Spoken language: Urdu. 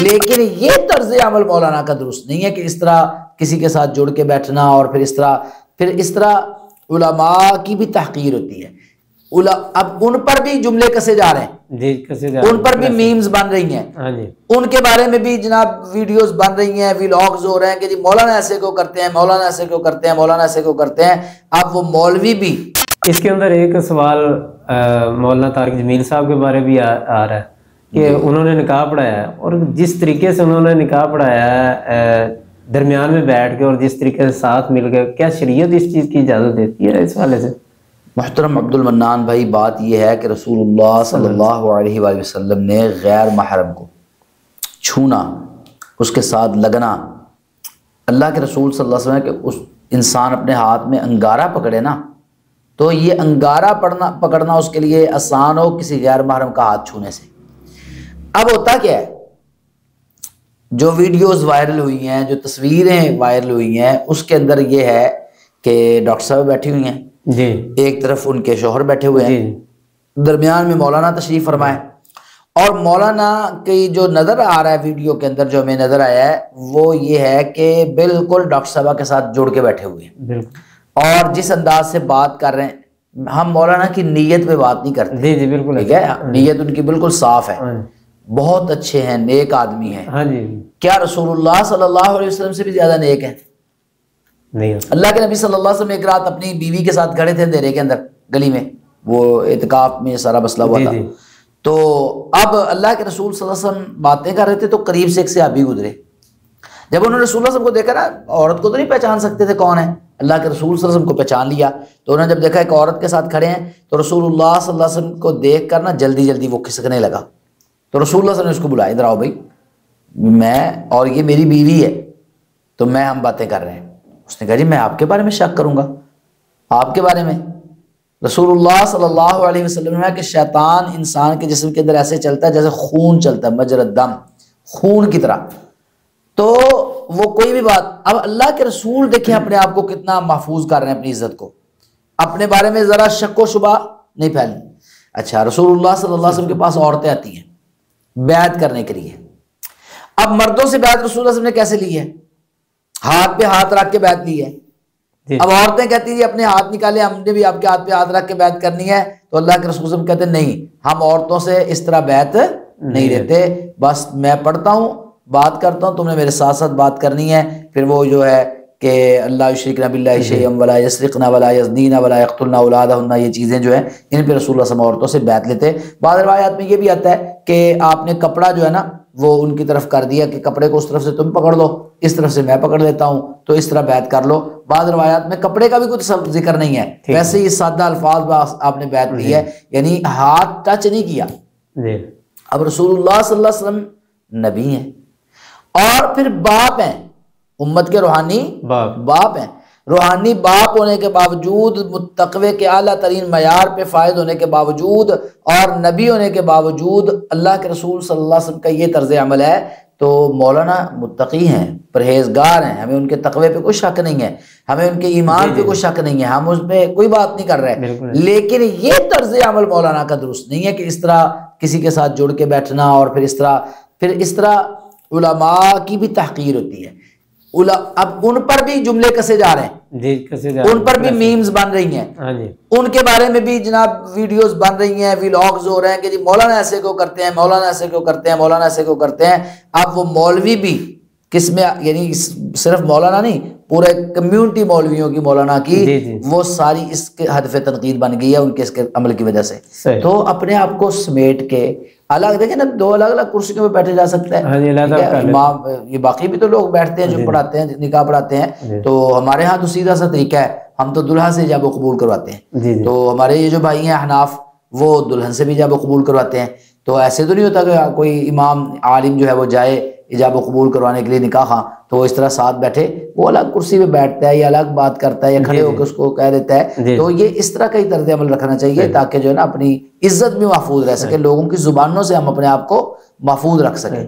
لیکن یہ طرز عمل مولانا کا درست نہیں ہے کہ اس طرح کسی کے ساتھ جڑ کے بیٹھنا، اور پھر اس طرح علماء کی بھی تحقیر ہوتی ہے۔ اب ان پر بھی جملے کسے جا رہے ہیں جی، کسے جا رہے ہیں، ان پر بھی میمز بن رہی ہیں، ہاں جی، ان کے بارے میں بھی جناب ویڈیوز بن رہی ہیں، ویلاگز ہو رہے ہیں کہ جی مولانا ایسے کیوں کرتے ہیں، مولانا ایسے کیوں کرتے ہیں، مولانا ایسے کیوں کرتے ہیں۔ اب وہ مولوی بھی اس کے اندر ایک سوال مولانا طارق جمیل صاحب کے بارے بھی آ رہا ہے کہ انہوں نے نکاح پڑھایا ہے، اور جس طریقے سے انہوں نے نکاح پڑھایا ہے درمیان میں بیٹھ کے اور جس طریقے سے ساتھ مل کے، کیا شریعت اس چیز کی اجازت دیتی ہے اس حوالے سے؟ محترم عبد المنان بھائی، بات یہ ہے کہ رسول اللہ صلی اللہ علیہ وآلہ وسلم نے غیر محرم کو چھونا، اس کے ساتھ لگنا، اللہ کے رسول صلی اللہ علیہ وسلم کہ اس انسان اپنے ہاتھ میں انگارہ پکڑے نا، تو یہ انگارہ پکڑنا اس کے لیے آسان ہو کسی غیر محرم کا ہاتھ چھونے سے۔ اب ہوتا کیا ہے، جو ویڈیوز وائرل ہوئی ہیں، جو تصویریں وائرل ہوئی ہیں، اس کے اندر یہ ہے کہ ڈاکٹر صاحب بیٹھی ہوئی ہیں جی، ایک طرف ان کے شوہر بیٹھے ہوئے ہیں، درمیان میں مولانا تشریف فرمائے، اور مولانا کی جو نظر آ رہا ہے ویڈیو کے اندر، جو ہمیں نظر آیا ہے وہ یہ ہے کہ بالکل ڈاکٹر صاحبہ کے ساتھ جڑ کے بیٹھے ہوئے ہیں، اور جس انداز سے بات کر رہے ہیں، ہم مولانا کی نیت پہ بات نہیں کرتے، جی جی بالکل، ٹھیک ہے، نیت ان کی بالکل صاف ہے، بہت اچھے ہیں، نیک آدمی ہیں، ہاں جی، کیا رسول اللہ صلی اللہ علیہ وسلم سے بھی زیادہ نیک ہیں؟ نہیں، اللہ کے نبی صلی اللہ علیہ وسلم ایک رات اپنی بیوی کے ساتھ کھڑے تھے اندھیرے کے اندر گلی میں، وہ اعتکاف میں سارا مسئلہ ہوا تھا، تو اب اللہ کے رسول صلی اللہ علیہ وسلم باتیں کر رہے تھے تو قریب سے ایک صحابی گزرے، جب انہوں نے رسول اللہ صلی اللہ علیہ وسلم کو دیکھا نا، عورت کو تو نہیں پہچان سکتے تھے کون ہے، اللہ کے رسول صلی اللہ علیہ وسلم کو پہچان لیا، تو انہوں نے جب دیکھا ایک عورت کے ساتھ کھڑے ہیں تو رسول اللہ صلی اللہ علیہ وسلم کو دیکھ کر نا جلدی جلدی وہ کھسکنے لگا، تو رسول اللہ صلی اللہ علیہ وسلم نے اس کو بلایا، ادھر آؤ بھائی، میں اور یہ میری بیوی ہے، تو ہم باتیں کر رہے ہیں۔ اس نے کہا جی میں آپ کے بارے میں شک کروں گا، آپ کے بارے میں؟ رسول اللہ صلی اللہ علیہ وسلم نے کہ شیطان انسان کے جسم کے اندر ایسے چلتا ہے جیسے خون چلتا ہے، مجرى الدم، خون کی طرح، تو وہ کوئی بھی بات، اب اللہ کے رسول دیکھیں اپنے آپ کو کتنا محفوظ کر رہے ہیں، اپنی عزت کو، اپنے بارے میں ذرا شک و شبہ نہیں پھیلنی۔ اچھا، رسول اللہ صلی اللہ علیہ وسلم کے پاس عورتیں آتی ہیں بیعت کرنے کے لیے، اب مردوں سے بیعت رسول اللہ صلی اللہ علیہ وسلم نے کیسے لی ہے؟ ہاتھ پہ ہاتھ رکھ کے بیعت لی ہے۔ اب عورتیں کہتی ہیں اپنے ہاتھ نکالے، ہم نے بھی آپ کے ہاتھ پہ ہاتھ رکھ کے بیعت کرنی ہے، تو اللہ کے رسول صلی اللہ علیہ وسلم کہتے ہیں نہیں، ہم عورتوں سے اس طرح بیعت نہیں دیتے، بس میں پڑھتا ہوں، بات کرتا ہوں، تم نے میرے ساتھ ساتھ بات کرنی ہے، پھر وہ جو ہے کہ اللہ یشرکن باللہ شیئا ولا یسرقن ولا یزنین ولا یقتلن اولادہن، یہ چیزیں جو ہیں ان پہ رسول اللہ صلی اللہ علیہ وسلم عورتوں سے بیعت لیتے۔ بعض روایات میں یہ بھی آتا ہے کہ آپ نے کپڑا جو ہے نا وہ ان کی طرف کر دیا کہ کپڑے کو اس طرف سے تم پکڑ لو، اس طرف سے میں پکڑ لیتا ہوں، تو اس طرح بیعت کر لو۔ بعض روایات میں کپڑے کا بھی کچھ ذکر نہیں ہے، ویسے ہی سادہ الفاظ آپ نے بیعت لی ہے، یعنی ہاتھ ٹچ نہیں کیا۔ اب رسول اللہ صلی اللہ علیہ وسلم نبی ہیں اور پھر باپ ہیں، امت کے روحانی باپ ہیں، روحانی باپ ہونے کے باوجود، تقوی کے اعلیٰ ترین معیار پہ فائد ہونے کے باوجود اور نبی ہونے کے باوجود اللہ کے رسول صلی اللہ علیہ وسلم کا یہ طرز عمل ہے، تو مولانا متقی ہیں، پرہیزگار ہیں، ہمیں ان کے تقوی پہ کوئی شک نہیں ہے، ہمیں ان کے ایمان پہ کوئی شک نہیں ہے، ہم اس پہ کوئی بات نہیں کر رہے، لیکن یہ طرز عمل مولانا کا درست نہیں ہے کہ اس طرح کسی کے ساتھ جڑ کے بیٹھنا، اور پھر اس طرح علماء کی بھی تحقیر ہوتی ہے۔ اب ان پر بھی جملے کسے جا رہے ہیں، ان پر بھی میمز بن رہی ہیں، ان کے بارے میں بھی جناب ویڈیوز بن رہی ہیں، ویلاگز ہو رہے ہیں کہ جی مولانا ایسے کیوں کرتے ہیں، مولانا ایسے کیوں کرتے ہیں، مولانا ایسے کیوں کرتے ہیں۔ اب وہ مولوی بھی کس میں، یعنی صرف مولانا نہیں، پورے کمیونٹی مولویوں کی، مولانا کی، وہ ساری اس کے ہدف تنقید بن گئی ہے ان کے اس کے عمل کی وجہ سے۔ تو اپنے آپ کو سمیٹ کے الگ، دیکھیں نا، دو الگ الگ کرسیوں پہ بیٹھے جا سکتا ہے، امام، یہ باقی بھی تو لوگ بیٹھتے ہیں جو پڑھاتے ہیں، نکاح پڑھاتے ہیں، تو ہمارے ہاں تو سیدھا سا طریقہ ہے، ہم تو دلہا سے ایجاب و قبول کرواتے ہیں، تو ہمارے یہ جو بھائی ہیں احناف، وہ دلہن سے بھی ایجاب و قبول کرواتے ہیں، تو ایسے تو نہیں ہوتا کہ کوئی امام عالم جو ہے وہ جائے ایجاب و قبول کروانے کے لیے نکاح خواہ، تو وہ اس طرح ساتھ بیٹھے، وہ الگ کرسی پہ بیٹھتا ہے یا الگ بات کرتا ہے یا کھڑے ہو کے اس کو کہہ دیتا ہے، تو یہ اس طرح کا ہی طرز عمل رکھنا چاہیے تاکہ جو ہے نا اپنی عزت بھی محفوظ رہ سکے، لوگوں کی زبانوں سے ہم اپنے آپ کو محفوظ رکھ سکیں۔